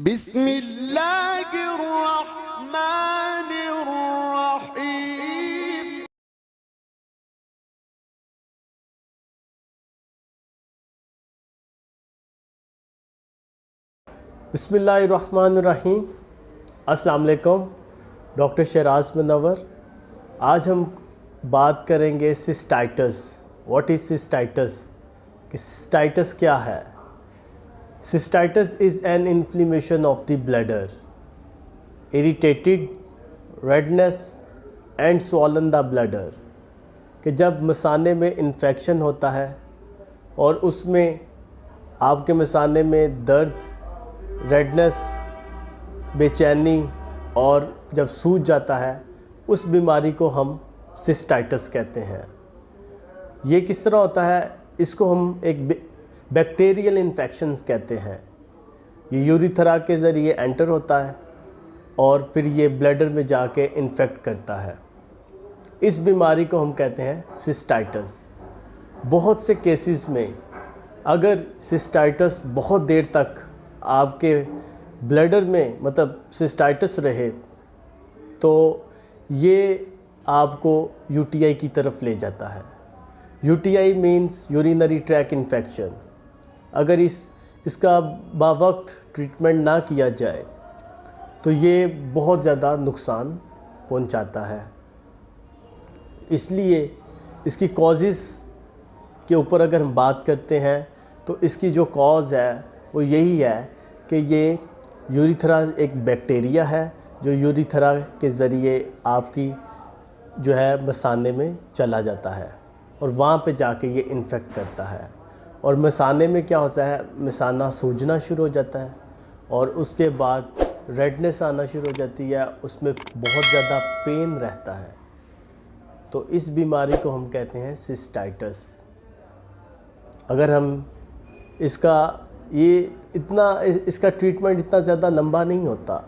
बिस्मिल्लाहिर्रहमानिर्रहीम। बिस्मिल्लाहिर्रहमानिर्रहीम। अस्सलाम वालेकुम। डॉक्टर शहराज मुनव्वर। आज हम बात करेंगे सिस्टाइटिस। What is cystitis? कि सिस्टाइटिस क्या है? Cystitis is an inflammation of the bladder, irritated redness and swollen the bladder. कि जब मसाने में इन्फेक्शन होता है और उसमें आपके मसाने में दर्द, रेडनेस, बेचैनी और जब सूज जाता है, उस बीमारी को हम सिस्टाइटिस कहते हैं। ये किस तरह होता है? इसको हम एक बैक्टीरियल इन्फेक्शंस कहते हैं। ये यूरिथ्रा के ज़रिए एंटर होता है और फिर ये ब्लैडर में जाके इन्फेक्ट करता है। इस बीमारी को हम कहते हैं सिस्टाइटिस। बहुत से केसेस में अगर सिस्टाइटिस बहुत देर तक आपके ब्लैडर में मतलब सिस्टाइटिस रहे तो ये आपको यूटीआई की तरफ ले जाता है। UTI means urinary track infection. अगर इसका बावक्त ट्रीटमेंट ना किया जाए तो ये बहुत ज़्यादा नुकसान पहुंचाता है। इसलिए इसकी कॉजेज़ के ऊपर अगर हम बात करते हैं तो इसकी जो कॉज है वो यही है कि ये यूरिथ्रा एक बैक्टीरिया है जो यूरिथ्रा के ज़रिए आपकी जो है मसाने में चला जाता है और वहाँ पे जाके ये इन्फेक्ट करता है। और मसाने में क्या होता है? मसाना सूजना शुरू हो जाता है और उसके बाद रेडनेस आना शुरू हो जाती है, उसमें बहुत ज़्यादा पेन रहता है। तो इस बीमारी को हम कहते हैं सिस्टाइटिस। अगर हम इसका ट्रीटमेंट इतना ज़्यादा लंबा नहीं होता।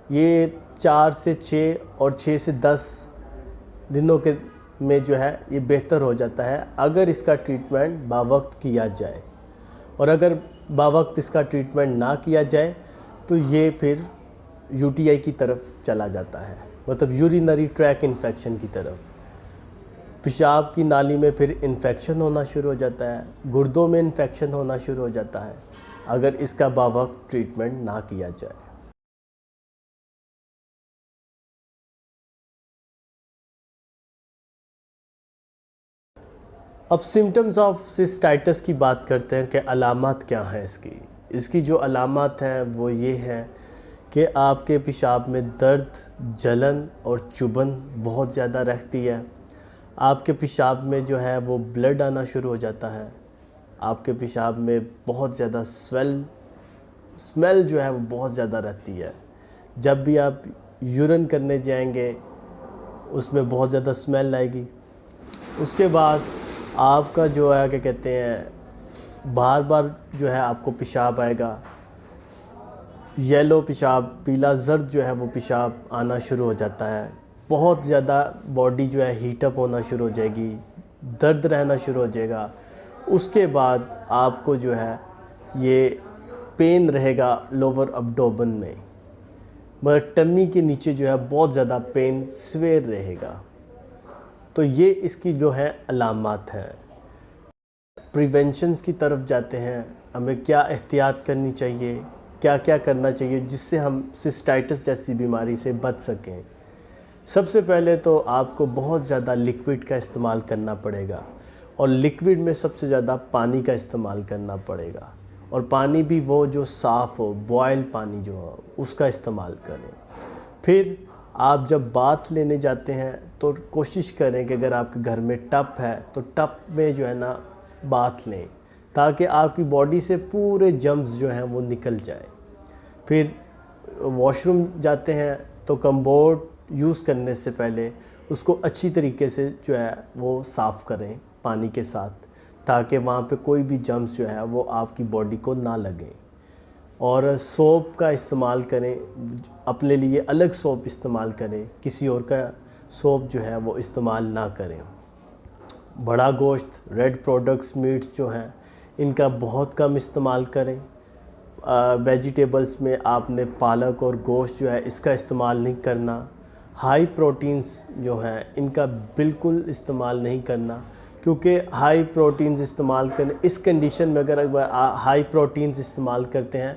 ये 4 से 6 और 6 से 10 दिनों के में जो है ये बेहतर हो जाता है अगर इसका ट्रीटमेंट बावक्त किया जाए। और अगर बावक्त इसका ट्रीटमेंट ना किया जाए तो ये फिर यूटीआई की तरफ चला जाता है, मतलब यूरिनरी ट्रैक इन्फेक्शन की तरफ। पेशाब की नाली में फिर इन्फेक्शन होना शुरू हो जाता है, गुर्दों में इन्फेक्शन होना शुरू हो जाता है अगर इसका बावक्त ट्रीटमेंट ना किया जाए। अब सिम्टम्स ऑफ सिस्टाइटिस की बात करते हैं कि अलामत क्या हैं इसकी जो अलामत हैं वो ये हैं कि आपके पेशाब में दर्द, जलन और चुभन बहुत ज़्यादा रहती है। आपके पेशाब में जो है वो ब्लड आना शुरू हो जाता है। आपके पेशाब में बहुत ज़्यादा स्मेल जो है वो बहुत ज़्यादा रहती है। जब भी आप यूरिन करने जाएंगे उसमें बहुत ज़्यादा स्मेल आएगी। उसके बाद आपका जो है क्या कहते हैं, बार बार जो है आपको पेशाब आएगा। येलो पेशाब, पीला जर्द जो है वो पेशाब आना शुरू हो जाता है। बहुत ज़्यादा बॉडी जो है हीटअप होना शुरू हो जाएगी, दर्द रहना शुरू हो जाएगा। उसके बाद आपको जो है ये पेन रहेगा लोअर अब्डोमेन में, मगर टमी के नीचे जो है बहुत ज़्यादा पेन स्वेर रहेगा। तो ये इसकी जो है अलामत हैं। प्रिवेंशंस की तरफ जाते हैं, हमें क्या एहतियात करनी चाहिए, क्या क्या करना चाहिए जिससे हम सिस्टाइटिस जैसी बीमारी से बच सकें। सबसे पहले तो आपको बहुत ज़्यादा लिक्विड का इस्तेमाल करना पड़ेगा और लिक्विड में सबसे ज़्यादा पानी का इस्तेमाल करना पड़ेगा। और पानी भी वो जो साफ़ हो, बॉयल पानी जो हो उसका इस्तेमाल करें। फिर आप जब बाथ लेने जाते हैं तो कोशिश करें कि अगर आपके घर में टब है तो टब में जो है ना बाथ लें ताकि आपकी बॉडी से पूरे जर्म्स जो हैं वो निकल जाए। फिर वॉशरूम जाते हैं तो कम्बोर्ड यूज़ करने से पहले उसको अच्छी तरीके से जो है वो साफ़ करें पानी के साथ, ताकि वहाँ पे कोई भी जर्म्स जो है वो आपकी बॉडी को ना लगें। और सोप का इस्तेमाल करें, अपने लिए अलग सोप इस्तेमाल करें, किसी और का सोप जो है वो इस्तेमाल ना करें। बड़ा गोश्त, रेड प्रोडक्ट्स, मीट्स जो हैं इनका बहुत कम इस्तेमाल करें। वेजिटेबल्स में आपने पालक और गोश्त जो है इसका इस्तेमाल नहीं करना। हाई प्रोटीन्स जो हैं इनका बिल्कुल इस्तेमाल नहीं करना, क्योंकि हाई प्रोटीन्स इस्तेमाल करने इस कंडीशन में अगर हाई प्रोटीन्स इस्तेमाल करते हैं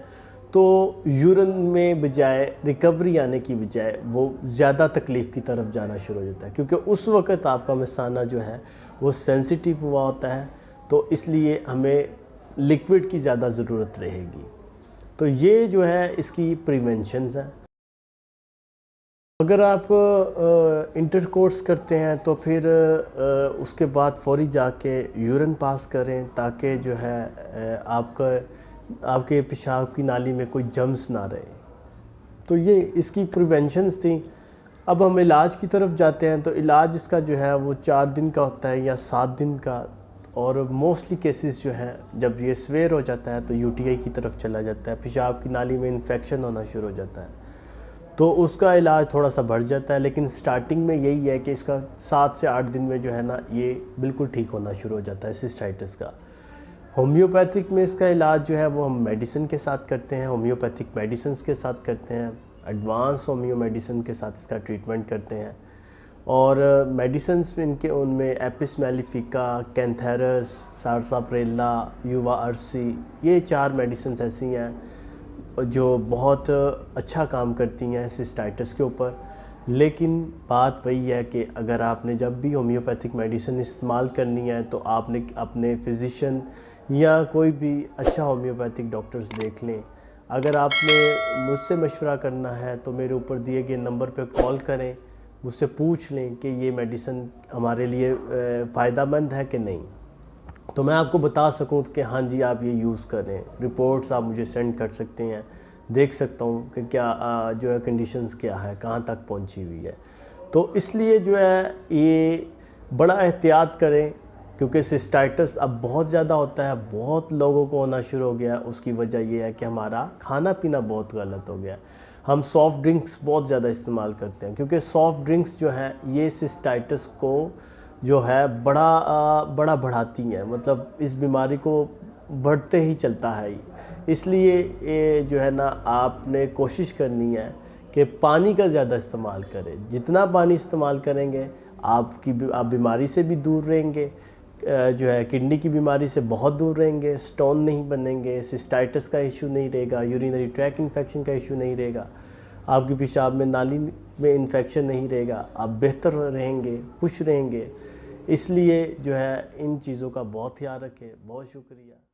तो यूरिन में बजाय रिकवरी आने की बजाय वो ज़्यादा तकलीफ़ की तरफ जाना शुरू हो जाता है, क्योंकि उस वक़्त आपका मिसाना जो है वो सेंसिटिव हुआ होता है। तो इसलिए हमें लिक्विड की ज़्यादा ज़रूरत रहेगी। तो ये जो है इसकी प्रिवेंशंस हैं। अगर आप इंटरकोर्स करते हैं तो फिर उसके बाद फ़ौरी जाके यूरिन पास करें, ताकि जो है आपके पेशाब की नाली में कोई जम्स ना रहे। तो ये इसकी प्रिवेंशंस थी। अब हम इलाज की तरफ जाते हैं। तो इलाज इसका जो है वो 4 दिन का होता है या 7 दिन का, और मोस्टली केसेस जो हैं जब ये स्वेयर हो जाता है तो यूटीआई की तरफ चला जाता है, पेशाब की नाली में इन्फेक्शन होना शुरू हो जाता है, तो उसका इलाज थोड़ा सा बढ़ जाता है। लेकिन स्टार्टिंग में यही है कि इसका 7 से 8 दिन में जो है ना ये बिल्कुल ठीक होना शुरू हो जाता है सिस्टाइटिस का। होम्योपैथिक में इसका इलाज जो है वो हम मेडिसिन के साथ करते हैं, होम्योपैथिक मेडिसिन के साथ करते हैं, एडवांस होम्यो मेडिसिन के साथ इसका ट्रीटमेंट करते हैं। और मेडिसिन्स में इनके उनमें एपिस मेलिफिका, कैंथेरस, सारसाप्रेला, युवा अर्सी, ये 4 मेडिसिन्स ऐसी हैं जो बहुत अच्छा काम करती हैं सिस्टाइटिस के ऊपर। लेकिन बात वही है कि अगर आपने जब भी होम्योपैथिक मेडिसिन इस्तेमाल करनी है तो आपने अपने फिजिशियन या कोई भी अच्छा होम्योपैथिक डॉक्टर्स देख लें। अगर आपने मुझसे मशवरा करना है तो मेरे ऊपर दिए गए नंबर पे कॉल करें, मुझसे पूछ लें कि ये मेडिसिन हमारे लिए फ़ायदेमंद है कि नहीं, तो मैं आपको बता सकूं कि हाँ जी आप ये यूज़ करें। रिपोर्ट्स आप मुझे सेंड कर सकते हैं, देख सकता हूँ कि क्या जो है कंडीशंस क्या है, कहाँ तक पहुँची हुई है। तो इसलिए जो है ये बड़ा एहतियात करें, क्योंकि सिस्टाइटिस अब बहुत ज़्यादा होता है, बहुत लोगों को होना शुरू हो गया। उसकी वजह ये है कि हमारा खाना पीना बहुत गलत हो गया। हम सॉफ़्ट ड्रिंक्स बहुत ज़्यादा इस्तेमाल करते हैं, क्योंकि सॉफ़्ट ड्रिंक्स जो हैं ये सिस्टाइटिस को जो है बड़ा बढ़ाती हैं, मतलब इस बीमारी को बढ़ते ही चलता है। इसलिए ये जो है ना आपने कोशिश करनी है कि पानी का ज़्यादा इस्तेमाल करें। जितना पानी इस्तेमाल करेंगे आप बीमारी से भी दूर रहेंगे, जो है किडनी की बीमारी से बहुत दूर रहेंगे, स्टोन नहीं बनेंगे, सिस्टाइटिस का इशू नहीं रहेगा, यूरिनरी ट्रैक इन्फेक्शन का इशू नहीं रहेगा, आपकी पेशाब में नाली में इन्फेक्शन नहीं रहेगा, आप बेहतर रहेंगे, खुश रहेंगे। इसलिए जो है इन चीज़ों का बहुत ख्याल रखें। बहुत शुक्रिया।